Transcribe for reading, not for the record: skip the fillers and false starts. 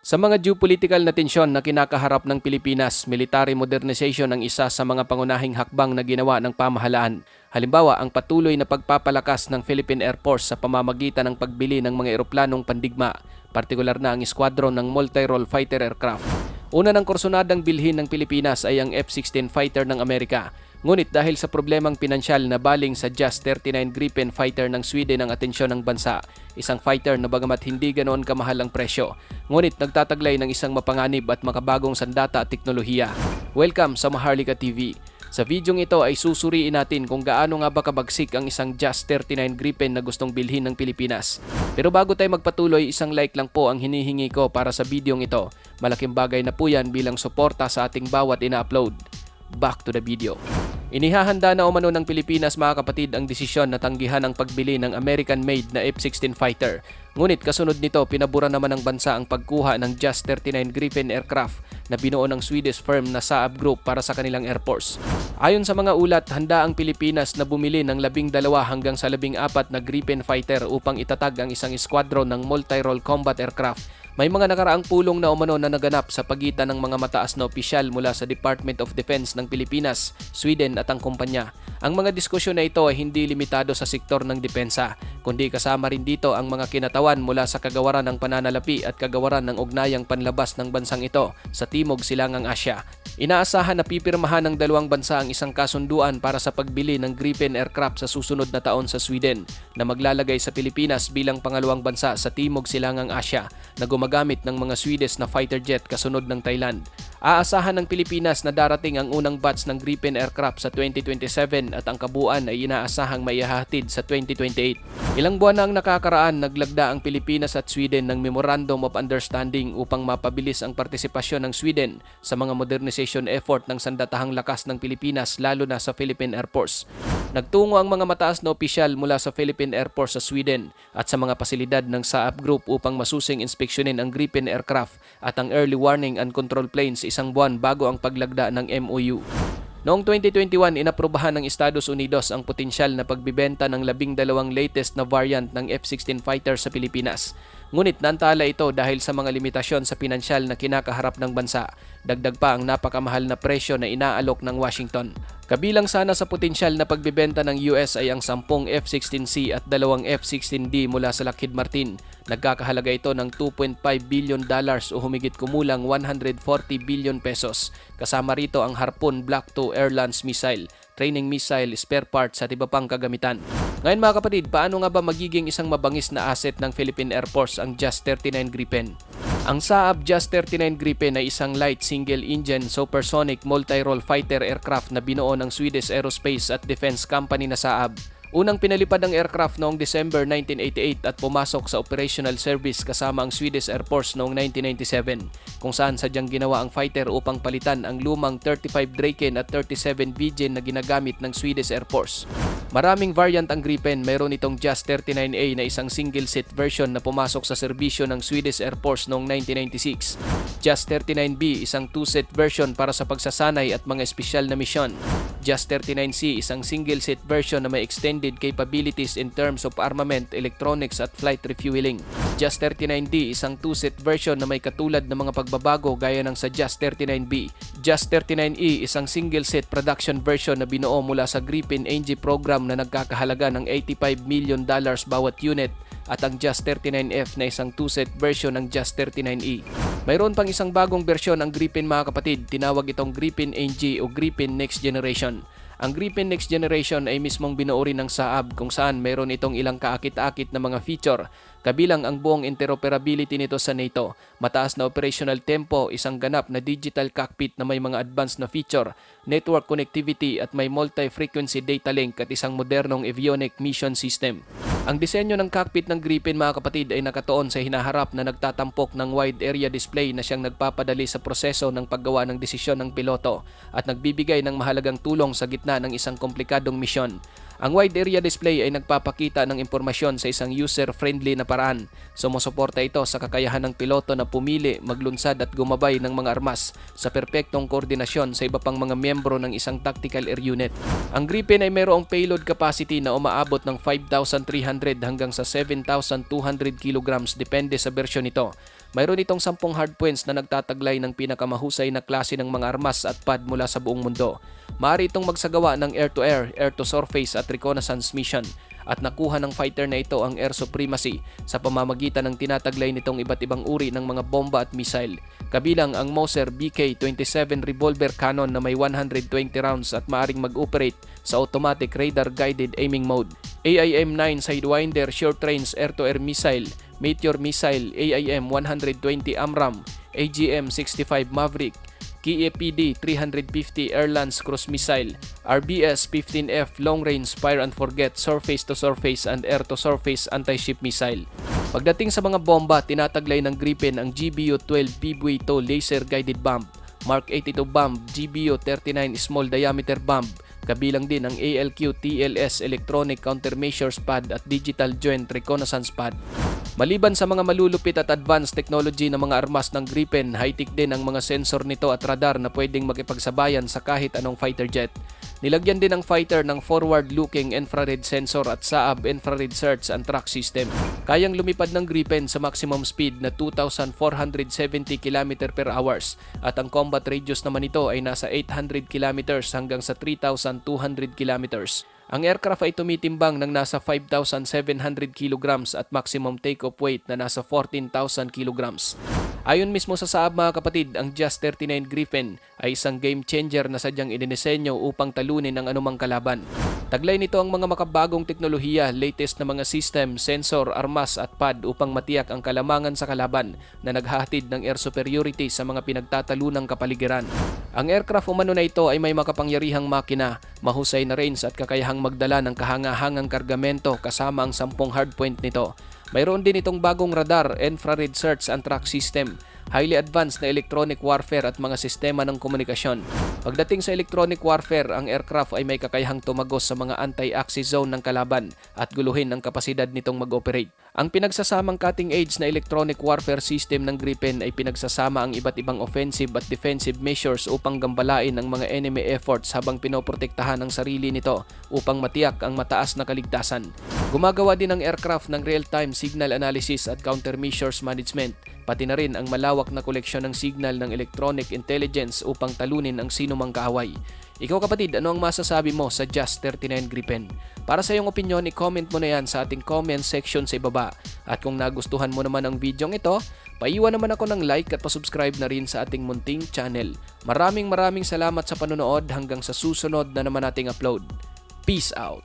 Sa mga geopolitical na tensyon na kinakaharap ng Pilipinas, military modernization ang isa sa mga pangunahing hakbang na ginawa ng pamahalaan. Halimbawa, ang patuloy na pagpapalakas ng Philippine Air Force sa pamamagitan ng pagbili ng mga eroplanong pandigma, partikular na ang squadron ng multi-role fighter aircraft. Una ng kursunadang bilhin ng Pilipinas ay ang F-16 fighter ng Amerika. Ngunit dahil sa problemang pinansyal na baling sa JAS-39 Gripen fighter ng Sweden ang atensyon ng bansa, isang fighter na bagamat hindi ganoon kamahal ang presyo, ngunit nagtataglay ng isang mapanganib at makabagong sandata at teknolohiya. Welcome sa Maharlika TV. Sa videong ito ay susuriin natin kung gaano nga ba kabagsik ang isang JAS-39 Gripen na gustong bilhin ng Pilipinas. Pero bago tayo magpatuloy, isang like lang po ang hinihingi ko para sa videong ito. Malaking bagay na po yan bilang suporta sa ating bawat ina-upload. Back to the video. Inihahanda na umano ng Pilipinas, mga kapatid, ang desisyon na tanggihan ang pagbili ng American-made na F-16 fighter. Ngunit kasunod nito, pinabura naman ng bansa ang pagkuha ng JAS-39 Gripen aircraft na binuo ng Swedish firm na Saab Group para sa kanilang Air Force. Ayon sa mga ulat, handa ang Pilipinas na bumili ng 12 hanggang sa 14 na Gripen fighter upang itatag ang isang squadron ng multi-role combat aircraft. May mga nakaraang pulong na umano na naganap sa pagitan ng mga mataas na opisyal mula sa Department of Defense ng Pilipinas, Sweden at ang kumpanya. Ang mga diskusyon na ito ay hindi limitado sa sektor ng depensa, kundi kasama rin dito ang mga kinatawan mula sa kagawaran ng pananalapi at kagawaran ng ugnayang panlabas ng bansang ito sa Timog Silangang Asya. Inaasahan na pipirmahan ng dalawang bansa ang isang kasunduan para sa pagbili ng Gripen aircraft sa susunod na taon sa Sweden na maglalagay sa Pilipinas bilang pangalawang bansa sa Timog Silangang Asya na gumagamit ng mga Swedish na fighter jet kasunod ng Thailand. Aasahan ng Pilipinas na darating ang unang batch ng Gripen aircraft sa 2027 at ang kabuuan ay inaasahang maihahatid sa 2028. Ilang buwan na ang nakakaraan, naglagda ang Pilipinas at Sweden ng Memorandum of Understanding upang mapabilis ang partisipasyon ng Sweden sa mga modernization effort ng sandatahang lakas ng Pilipinas, lalo na sa Philippine Air Force. Nagtungo ang mga mataas na opisyal mula sa Philippine Air Force sa Sweden at sa mga pasilidad ng Saab Group upang masusing inspeksyonin ang Gripen aircraft at ang early warning and control planes isang buwan bago ang paglagda ng MOU. Noong 2021, inaprubahan ng Estados Unidos ang potensyal na pagbibenta ng 12 latest na variant ng F-16 fighter sa Pilipinas. Ngunit naantala ito dahil sa mga limitasyon sa pinansyal na kinakaharap ng bansa. Dagdag pa ang napakamahal na presyo na inaalok ng Washington. Kabilang sana sa potensyal na pagbibenta ng US ay ang 10 F-16C at 2 F-16D mula sa Lockheed Martin. Nagkakahalaga ito ng $2.5 billion o humigit kumulang 140 billion pesos. Kasama rito ang Harpoon Block II air lance missile, training missile, spare parts at iba pang kagamitan. Ngayon mga kapatid, paano nga ba magiging isang mabangis na asset ng Philippine Air Force ang JAS-39 Gripen? Ang Saab JAS-39 Gripen ay isang light single-engine supersonic multi-role fighter aircraft na binuo ng Swedish Aerospace at Defense Company na Saab. Unang pinalipad ang aircraft noong December 1988 at pumasok sa operational service kasama ang Swedish Air Force noong 1997, kung saan sadyang ginawa ang fighter upang palitan ang lumang 35 Draken at 37 Viggen na ginagamit ng Swedish Air Force. Maraming variant ang Gripen. Mayroon itong JAS-39A na isang single-seat version na pumasok sa serbisyo ng Swedish Air Force noong 1996. JAS-39B, isang two-seat version para sa pagsasanay at mga espesyal na misyon. JAS-39C, isang single-seat version na may extended capabilities in terms of armament, electronics at flight refueling. JAS-39D, isang two-seat version na may katulad ng mga pagbabago gaya ng sa JAS-39B. JAS-39E, isang single-seat production version na binuo mula sa Gripen NG program na nagkakahalaga ng $85 million bawat unit, at ang JAS-39F na isang two-seat version ng JAS-39E. Mayroon pang isang bagong bersyon ng Gripen mga kapatid, tinawag itong Gripen NG o Gripen Next Generation. Ang Gripen Next Generation ay mismong binuo rin ng Saab kung saan mayroon itong ilang kaakit-akit na mga feature, kabilang ang buong interoperability nito sa NATO, mataas na operational tempo, isang ganap na digital cockpit na may mga advanced na feature, network connectivity at may multi-frequency data link at isang modernong avionic mission system. Ang disenyo ng cockpit ng Gripen mga kapatid ay nakatuon sa hinaharap na nagtatampok ng wide area display na siyang nagpapadali sa proseso ng paggawa ng desisyon ng piloto at nagbibigay ng mahalagang tulong sa gitna ng isang komplikadong misyon. Ang wide area display ay nagpapakita ng impormasyon sa isang user-friendly na paraan. Sumusuporta ito sa kakayahan ng piloto na pumili, maglunsad at gumabay ng mga armas sa perpektong koordinasyon sa iba pang mga miyembro ng isang tactical air unit. Ang Gripen ay mayroong payload capacity na umaabot ng 5,300 hanggang sa 7,200 kilograms depende sa bersyon nito. Mayroon itong 10 hardpoints na nagtataglay ng pinakamahusay na klase ng mga armas at pad mula sa buong mundo. Maaari itong magsagawa ng air-to-air, air-to-surface at reconnaissance mission at nakuha ng fighter na ito ang air supremacy sa pamamagitan ng tinataglay nitong iba't ibang uri ng mga bomba at missile. Kabilang ang Moser BK-27 revolver cannon na may 120 rounds at maaring mag-operate sa automatic radar-guided aiming mode. AIM-9 Sidewinder short-range air-to-air missile, Meteor missile, AIM-120 AMRAAM, AGM-65 Maverick, KEPD 350 Air-Lance Cruise Missile, RBS-15F Long Range Fire and Forget Surface-to-Surface and Air-to-Surface Anti-Ship Missile. Pagdating sa mga bomba, tinataglay ng Gripen ang GBU-12 PBU-2 Laser Guided Bomb, Mark 82 Bomb, GBU-39 Small Diameter Bomb, kabilang din ang ALQ-TLS Electronic Countermeasures Pad at Digital Joint Reconnaissance Pad. Maliban sa mga malulupit at advanced technology ng mga armas ng Gripen, high-tech din ang mga sensor nito at radar na pwedeng makipagsabayan sa kahit anong fighter jet. Nilagyan din ang fighter ng forward-looking infrared sensor at Saab infrared search and track system. Kayang lumipad ng Gripen sa maximum speed na 2,470 km per hours at ang combat radius naman nito ay nasa 800 km hanggang sa 3,200 km. Ang aircraft ay tumitimbang ng nasa 5,700 kilograms at maximum take-off weight na nasa 14,000 kilograms. Ayon mismo sa Saab mga kapatid, ang JAS-39 Gripen ay isang game changer na sadyang idinisenyo upang talunin ang anumang kalaban. Taglay nito ang mga makabagong teknolohiya, latest na mga system, sensor, armas at pad upang matiyak ang kalamangan sa kalaban na naghahatid ng air superiority sa mga pinagtatalunang kapaligiran. Ang aircraft umano na ito ay may makapangyarihang makina, mahusay na range at kakayahang magdala ng kahangahangang kargamento kasama ang 10 hardpoint nito. Mayroon din itong bagong radar, infrared search and track system, highly advanced na electronic warfare at mga sistema ng komunikasyon. Pagdating sa electronic warfare, ang aircraft ay may kakayahang tumagos sa mga anti-axis zone ng kalaban at guluhin ang kapasidad nitong mag-operate. Ang pinagsasamang cutting-edge na electronic warfare system ng Gripen ay pinagsasama ang iba't ibang offensive at defensive measures upang gambalain ang mga enemy efforts habang pinoprotektahan ang sarili nito upang matiyak ang mataas na kaligtasan. Gumagawa din ang aircraft ng real-time signal analysis at countermeasures management, pati na rin ang malawak na koleksyon ng signal ng electronic intelligence upang talunin ang sinumang kaaway. Ikaw kapatid, ano ang masasabi mo sa JAS-39 Gripen? Para sa iyong opinion, i-comment mo na yan sa ating comment section sa ibaba. At kung nagustuhan mo naman ang video ito, paiwan naman ako ng like at pasubscribe na rin sa ating munting channel. Maraming salamat sa panonood hanggang sa susunod na naman nating upload. Peace out!